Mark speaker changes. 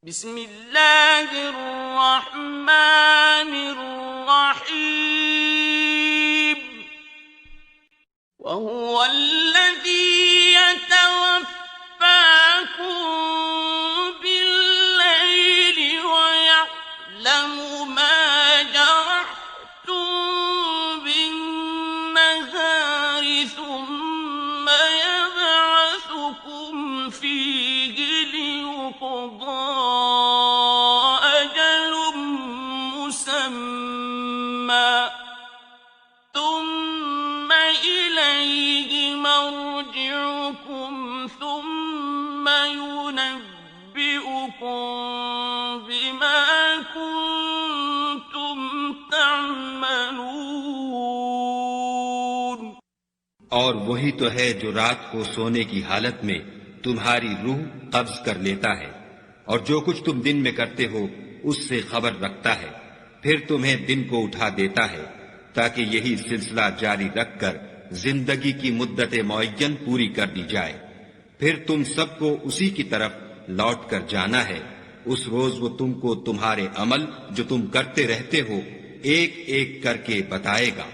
Speaker 1: बिस्मिल्लाहिर्रहमानिर्रहीम वहुवल्लज़ी यतवफ़्फ़ाकुम बिल्लैलि वयअलमु मा जरहतुम बिन्नहारि थुम्मा यबअथुकुम फ़ीहि लियुक़ضى अजलٌ मुसम्मा ثم إليه مرجعكم ثم ينبئكم بما كنتم تعملون।
Speaker 2: और वही तो है जो रात को सोने की हालत में तुम्हारी रूह कब्ज कर लेता है और जो कुछ तुम दिन में करते हो उससे खबर रखता है, फिर तुम्हें दिन को उठा देता है ताकि यही सिलसिला जारी रखकर जिंदगी की मुद्दत मुअय्यन पूरी कर दी जाए। फिर तुम सबको उसी की तरफ लौट कर जाना है। उस रोज वो तुमको तुम्हारे अमल जो तुम करते रहते हो एक एक करके बताएगा।